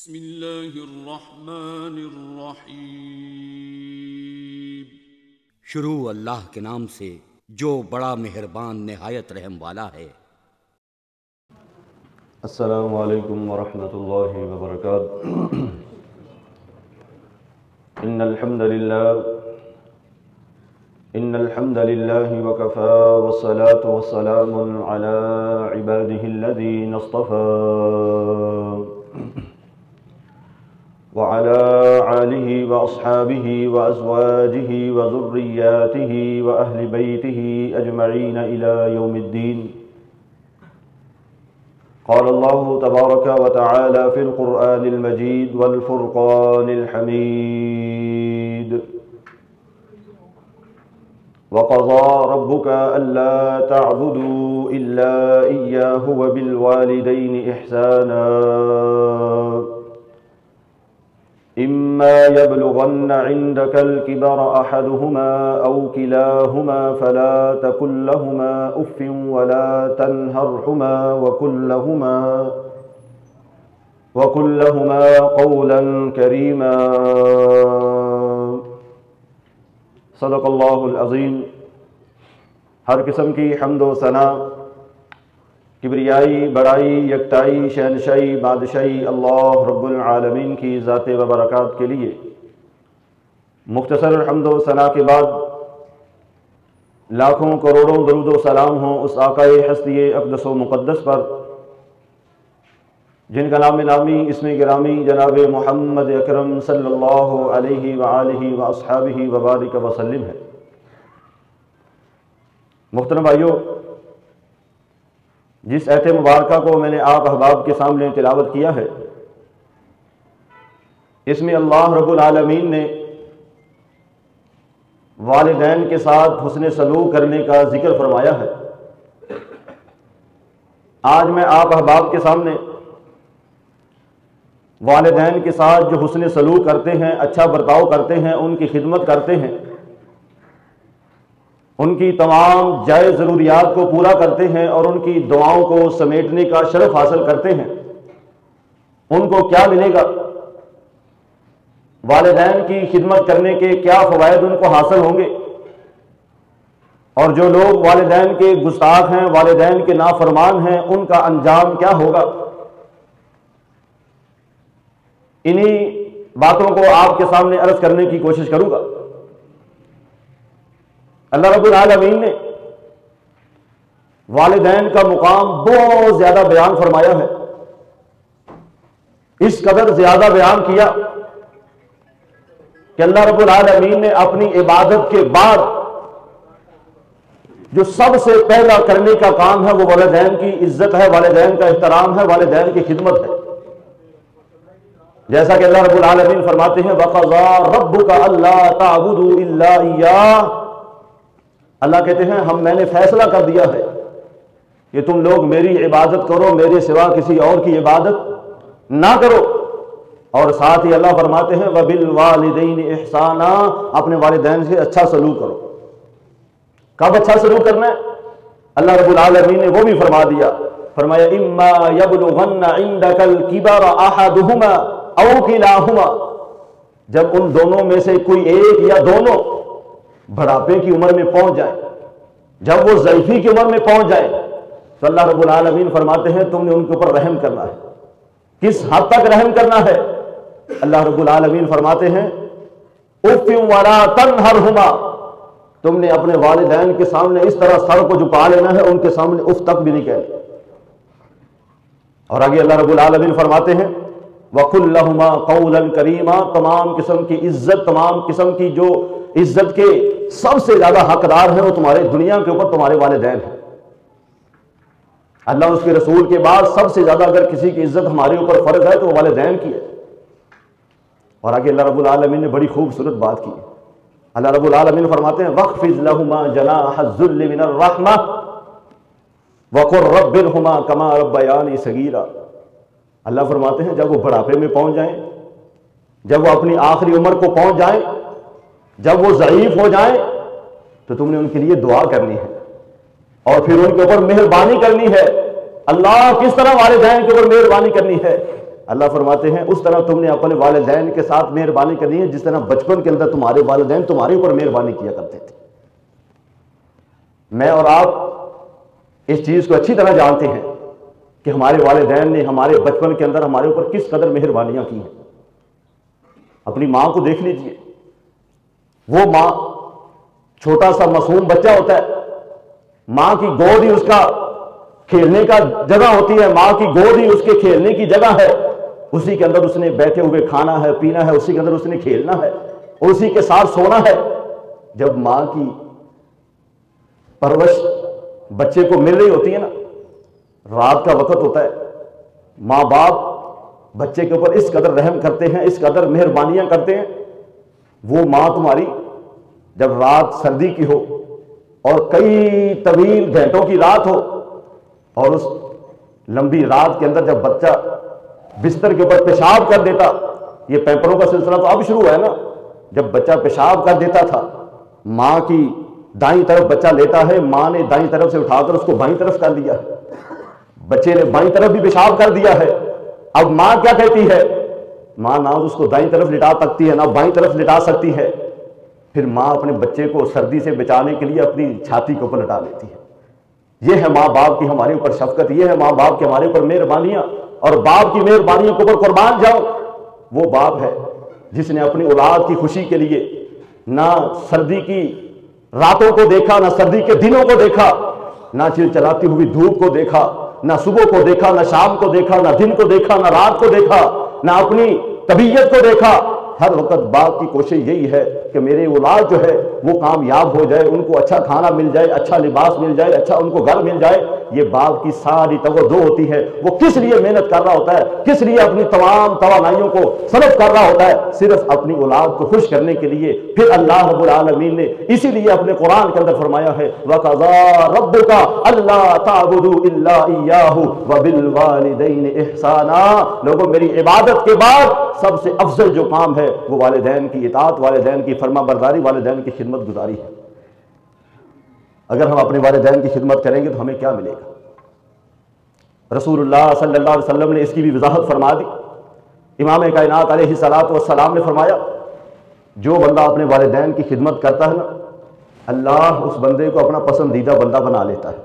بسم اللہ الرحمن الرحیم۔ شروع اللہ کے نام سے جو بڑا مہربان نہایت رحم والا ہے۔ السلام علیکم ورحمۃ اللہ وبرکاتہ۔ ان الحمد للہ وکفى والصلاة والسلام علی عباده الذین اصطفى وعلى آلہ واصحابہ وازواجہ وذریاتہ واہل بیتہ اجمعین الی یوم الدین۔ قال اللہ تبارک وتعالی فی القرآن المجید والفرقان الحمید۔ وقضى ربك ألا تعبدوا إلا إياه وبالوالدين إحسانا إما يبلغن عندك الكبر أحدهما أو كلاهما فلا تقل لهما أف ولا تنهرهما وقل لهما قولا كريما۔ صدق اللہ العظیم۔ ہر قسم کی حمد و ثنا، کبریائی، بڑائی، یکتائی، شہنشائی، بادشاہی اللہ رب العالمین کی ذات و برکات کے لیے۔ مختصر حمد و ثنا کے بعد لاکھوں کروڑوں درود و سلام ہوں اس آقائے ہستی اقدس و مقدس پر جن کا نام نامی اسم گرامی جناب محمد اکرم صلی اللہ علیہ وآلہ واصحابہ وبارک وسلم ہے۔ محترم بھائیو، جس ایت مبارکہ کو میں نے آپ احباب کے سامنے تلاوت کیا ہے، اس میں اللہ رب العالمین نے والدین کے ساتھ حسن سلوک کرنے کا ذکر فرمایا ہے۔ آج میں آپ احباب کے سامنے والدین کے ساتھ جو حسن سلوک کرتے ہیں، اچھا برتاؤ کرتے ہیں، ان کی خدمت کرتے ہیں، ان کی تمام جائز ضروریات کو پورا کرتے ہیں اور ان کی دعاؤں کو سمیٹنے کا شرف حاصل کرتے ہیں، ان کو کیا ملے گا؟ والدین کی خدمت کرنے کے کیا فوائد ان کو حاصل ہوں گے؟ اور جو لوگ والدین کے گستاخ ہیں، والدین کے نافرمان ہیں، ان کا انجام کیا ہوگا؟ انہی باتوں کو آپ کے سامنے عرض کرنے کی کوشش کروں گا۔ اللہ رب العالمین نے والدین کا مقام بہت زیادہ بیان فرمایا ہے، اس قدر زیادہ بیان کیا کہ اللہ رب العالمین نے اپنی عبادت کے بعد جو سب سے پہلا کرنے کا کام ہے وہ والدین کی عزت ہے، والدین کا احترام ہے، والدین کی خدمت ہے۔ جیسا کہ اللہ رب العالمین فرماتے ہیں وَقَضَى رَبُّكَ أَلَّا تَعْبُدُوا إِلَّا إِيَّاهُ۔ اللہ کہتے ہیں میں نے فیصلہ کر دیا ہے کہ تم لوگ میری عبادت کرو، میرے سوا کسی اور کی عبادت نہ کرو۔ اور ساتھ ہی اللہ فرماتے ہیں وَبِالْوَالِدَيْنِ إِحْسَانًا، اپنے والدین سے اچھا سلوک کرو۔ کب اچھا سلوک کرنا ہے؟ اللہ رب العالمین نے وہ بھی فرما دیا، فرمایا إِمَّا يَبْلُغَنَّ عِنْدَكَ الْكِبَرَ أَحَدُهُمَا أَوْ كِلَاهُمَا، جب ان دونوں میں سے کوئی ایک یا دونوں بڑھاپے کی عمر میں پہنچ جائیں، جب وہ ضعیفی کی عمر میں پہنچ جائیں، تو اللہ رب العالمین فرماتے ہیں تم نے ان کے اوپر رحم کرنا ہے۔ کس حد تک رحم کرنا ہے؟ اللہ رب العالمین فرماتے ہیں اُفٍ وَلَا تَنْهَرْهُمَا، تم نے اپنے والدین کے سامنے اس طرح سر کو جھکا لینا ہے، ان کے سامنے اف تک بھی نہیں کہنا۔ اور آگے اللہ رب العالمین فرماتے ہیں وَقُلْ لَهُمَا قَوْلًا كَرِيمًا، تمام قسم کی عزت، تمام قسم کی جو عزت کے سب سے زیادہ حقدار ہیں وہ تمہارے دنیا کے اوپر تمہارے والدین ہیں۔ اللہ اس کے رسول کے بعد سب سے زیادہ اگر کسی کی عزت ہمارے اوپر فرض ہے تو وہ والدین کی ہے۔ اور آگے اللہ رب العالمین نے بڑی خوبصورت بات کی ہے۔ اللہ رب العالمین فرماتے ہیں وَاخْفِضْ لَهُمَا جَنَاحَ الذُّلِّ مِنَ الرَّحْمَةِ وَقُلْ رَبِّ ارْحَمْهُمَا كَمَا رَبَّيَانِي صَغِيرًا۔ اللہ فرماتے ہیں جب وہ بڑھاپے میں پہنچ جائیں، جب وہ اپنی آخری عمر کو پہنچ جائیں، جب وہ ضعیف ہو جائیں، تو تم نے ان کے لیے دعا کرنی ہے اور پھر ان کے اوپر مہربانی کرنی ہے۔ اللہ کس طرح والدین کے اوپر مہربانی کرنی ہے؟ اللہ فرماتے ہیں اس طرح تم نے اپنے والدین کے ساتھ مہربانی کرنی ہے جس طرح بچپن کے اندر تمہارے والدین تمہارے اوپر مہربانی کیا کرتے تھے۔ میں اور آپ اس چیز کو اچھی طرح جانتے ہیں کہ ہمارے والدین نے ہمارے بچپن کے اندر ہمارے اوپر کس قدر مہربانیاں کی ہیں۔ اپنی ماں کو دیکھ لیجئے، وہ ماں، چھوٹا سا معصوم بچہ ہوتا ہے، ماں کی گود ہی اس کا کھیلنے کا جگہ ہوتی ہے، ماں کی گود ہی اس کے کھیلنے کی جگہ ہے، اسی کے اندر اس نے بیٹھے ہوئے کھانا ہے، پینا ہے، اسی کے اندر اس نے کھیلنا ہے، اسی کے ساتھ سونا ہے۔ جب ماں کی پرورش بچے کو مل رہی ہوتی ہے نا، رات کا وقت ہوتا ہے، ماں باپ بچے کے اوپر اس قدر رحم کرتے ہیں، اس قدر مہربانیاں کرتے ہیں۔ وہ ماں تمہاری جب رات سردی کی ہو اور کئی طویل گھنٹوں کی رات ہو، اور اس لمبی رات کے اندر جب بچہ بستر کے اوپر پیشاب کر دیتا، یہ پیمپروں کا سلسلہ تو اب شروع ہوا ہے نا، جب بچہ پیشاب کر دیتا تھا، ماں کی دائیں طرف بچہ لیتا ہے، ماں نے دائیں طرف سے اٹھا کر اس کو بائیں طرف کر دیا ہے، بچے نے بائیں طرف بھی پیشاب کر دیا ہے۔ اب ماں کیا کہتی ہے؟ ماں نہ اس کو دائیں طرف لٹا سکتی ہے، نہ بائیں طرف لٹا سکتی ہے، پھر ماں اپنے بچے کو سردی سے بچانے کے لیے اپنی چھاتی کے اوپر لٹا لیتی ہے۔ یہ ہے ماں باپ کی ہمارے اوپر شفقت، یہ ہے ماں باپ کی ہمارے اوپر مہربانیاں، اور باپ کی مہربانیوں کے اوپر قربان جاؤ۔ وہ باپ ہے جس نے اپنی اولاد کی خوشی کے لیے نہ سردی کی راتوں کو دیکھا، نہ سردی کے دنوں کو دیکھا، نہ چلچلاتی ہوئی دھوپ کو دیکھا، نہ صبح کو دیکھا، نہ شام کو دیکھا، نہ دن کو دیکھا، نہ رات کو دیکھا، نہ اپنی طبیعت کو دیکھا۔ ہر وقت باپ کی کوشش یہی ہے کہ میرے اولاد جو ہے وہ کامیاب ہو جائے، ان کو اچھا کھانا مل جائے، اچھا لباس مل جائے، اچھا ان کو گھر مل جائے۔ یہ باپ کی ساری توجہ ہوتی ہے، وہ کس لیے محنت کر رہا ہوتا ہے، کس لیے اپنی تمام توانائیوں کو صرف کر رہا ہوتا ہے، صرف اپنی اولاد کو خوش کرنے کے لیے۔ پھر اللہ رب العالمین نے اسی لیے اپنے قرآن کے اندر فرمایا ہے وَقَضَىٰ رَبُّكَ أَلَّا تَعْبُدُوا إِلَّا إِيَّاهُ وَبِالْوَالِدَيْنِ إِحْسَانًا۔ لوگوں، میری عبادت کے بعد سب سے افضل جو کام ہے وہ والدین کی اطاعت، والدین کی فرما برداری، والدین کی خدمت گزاری ہے۔ اگر ہم اپنے والدین کی خدمت کریں گے تو ہمیں کیا ملے گا؟ رسول اللہ صلی اللہ علیہ وسلم نے اس کی بھی وضاحت فرما دی۔ امام کائنات علیہ الصلوۃ والسلام نے فرمایا جو بندہ اپنے والدین کی خدمت کرتا ہے نا، اللہ اس بندے کو اپنا پسندیدہ بندہ بنا لیتا ہے،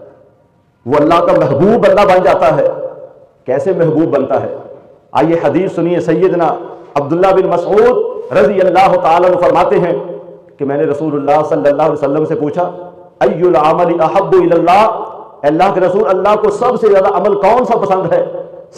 وہ اللہ کا محبوب بندہ بن جاتا ہے۔ کیسے محبوب بنتا ہے؟ آئیے حدیث سنیے۔ سیدنا عبداللہ بن مسعود رضی اللہ تعالیٰ عنہ فرماتے ہیں کہ میں نے رسول اللہ صلی اللہ علیہ وسلم سے پوچھا ای العمل احب الی اللہ، اللہ کے رسول، اللہ کو سب سے زیادہ عمل کون سا پسند ہے،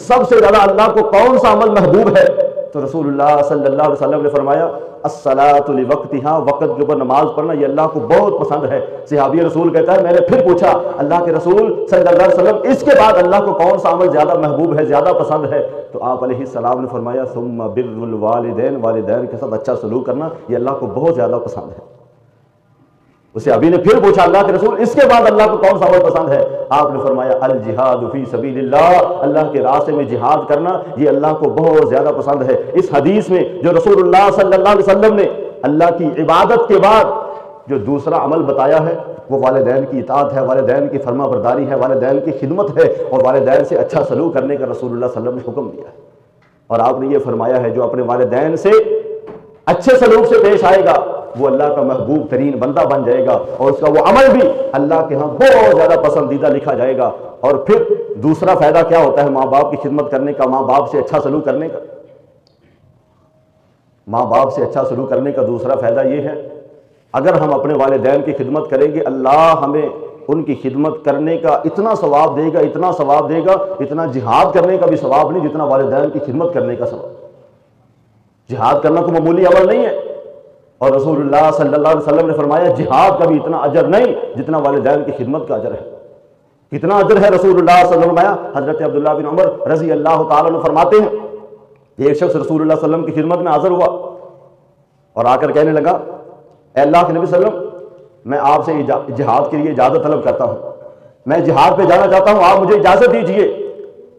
سب سے زیادہ اللہ کو کون سا عمل محبوب ہے؟ تو رسول اللہ صلی اللہ علیہ وسلم نے فرمایا الصلاۃ لوقتہا، وقت کے اوپر نماز پڑھنا یہ اللہ کو بہت پسند ہے۔ صحابی رسول کہتا ہے میں نے پھر پوچھا اللہ کے رسول صلی اللہ علیہ وسلم اس کے بعد اللہ کو کون سا عمل زیادہ محبوب ہے، زیادہ پسند ہے؟ تو آپ علیہ السلام نے فرمایا ثم بر الوالدین، والدین کے ساتھ اچھا سلوک کرنا یہ اللہ کو بہت زیادہ پسند ہے۔ اسے ابھی نے پھر پوچھا اللہ کے رسول اس کے بعد اللہ کو کون سا عمل پسند ہے؟ آپ نے فرمایا الجہاد فی سبیل اللہ، اللہ کے راستے میں جہاد کرنا یہ اللہ کو بہت زیادہ پسند ہے۔ اس حدیث میں جو رسول اللہ صلی اللہ علیہ وسلم نے اللہ کی عبادت کے بعد جو دوسرا عمل بتایا ہے وہ والدین کی اطاعت ہے، والدین کی فرما برداری ہے، والدین کی خدمت ہے، اور والدین سے اچھا سلوک کرنے کا رسول اللہ صلی اللہ علیہ وسلم نے حکم دیا ہے۔ اور آپ نے یہ فرمایا ہے جو اپنے والدین سے اچھے سلوک سے پیش آئے گا وہ اللہ کا محبوب ترین بندہ بن جائے گا، اور اس کا وہ عمل بھی اللہ کے ہاں بہت زیادہ پسندیدہ لکھا جائے گا۔ اور پھر دوسرا فائدہ کیا ہوتا ہے ماں باپ کی خدمت کرنے کا، ماں باپ سے اچھا سلوک کرنے کا؟ ماں باپ سے اچھا سلوک کرنے کا دوسرا فائدہ یہ ہے اگر ہم اپنے والدین کی خدمت کریں گے اللہ ہمیں ان کی خدمت کرنے کا اتنا ثواب دے گا، اتنا ثواب دے گا، اتنا جہاد کرنے کا بھی ثواب نہیں جتنا والدین کی خدمت کرنے کا ثواب۔ جہاد کرنا کوئی معمولی عمل نہیں ہے، اور رسول اللہ صلی اللہ علیہ وسلم نے فرمایا جہاد کا بھی اتنا اجر نہیں جتنا والدین کی خدمت کا اجر ہے۔ کتنا اجر ہے رسول اللہ صلی اللہ علیہ وسلم فرمایا؟ حضرت عبداللہ بن عمر رضی اللہ تعالیٰ عنہ فرماتے ہیں ایک شخص رسول اللہ صلی اللہ علیہ وسلم کی خدمت میں حاضر ہوا اور آ کر کہنے لگا اے اللہ کے نبی صلی اللہ علیہ وسلم میں آپ سے جہاد کے لیے اجازت طلب کرتا ہوں، میں جہاد پہ جانا چاہتا ہوں، آپ مجھے اجازت دیجیے۔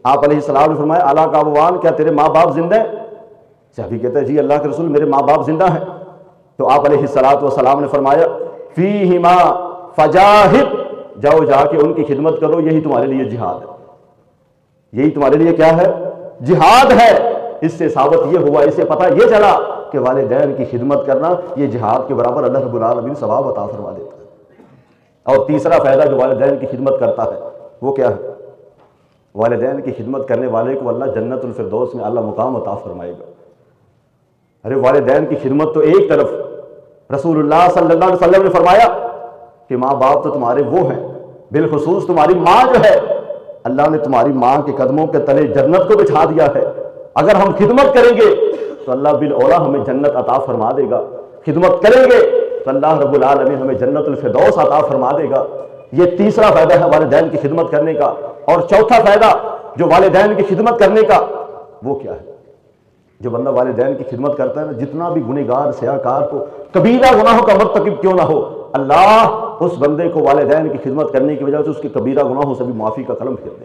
آپ علیہ السلام نے فرمایا الا کا ابوان، کیا تیرے ماں باپ زندہ ہیں؟ صحابی کہتا ہے جی اللہ کے رسول میرے ماں باپ زندہ ہیں۔ تو آپ علیہ السلام نے فرمایا فیہما فجاہد، جاؤ جا کے ان کی خدمت کرو، یہی تمہارے لیے جہاد ہے، یہی تمہارے لیے کیا ہے؟ جہاد ہے۔ اس سے ثابت یہ ہوا، اس سے پتہ یہ چلا کہ والدین کی خدمت کرنا یہ جہاد کے برابر اللہ رب العالمین ثواب عطا فرما دیتا ہے۔ اور تیسرا فائدہ جو والدین کی خدمت کرتا ہے وہ کیا ہے؟ والدین کی خدمت کرنے والے کو اللہ جنت الفردوس میں اللہ مقام عطا فرمائے گا۔ ارے والدین کی خدمت تو ایک طرف، رسول اللہ صلی اللہ علیہ وسلم نے فرمایا کہ ماں باپ تو تمہارے وہ ہیں، بالخصوص تمہاری ماں جو ہے، اللہ نے تمہاری ماں کے قدموں کے تلے جنت کو بچھا دیا ہے۔ اگر ہم خدمت کریں گے تو اللہ بالاولیٰ ہمیں جنت عطا فرما دے گا، خدمت کریں گے تو اللہ رب العالمین ہمیں جنت الفردوس عطا فرما دے گا۔ یہ تیسرا فائدہ ہے والدین کی خدمت کرنے کا۔ اور چوتھا فائدہ جو والدین کی خدمت کرنے کا وہ کیا ہے؟ جو بندہ والدین کی خدمت کرتا ہے نا، جتنا بھی گنہگار سیاکار کو کبیرہ گناہوں کا مرتکب کیوں نہ ہو، اللہ اس بندے کو والدین کی خدمت کرنے کی وجہ سے اس کے کبیرہ گناہوں سے بھی معافی کا قلم پھیر دے۔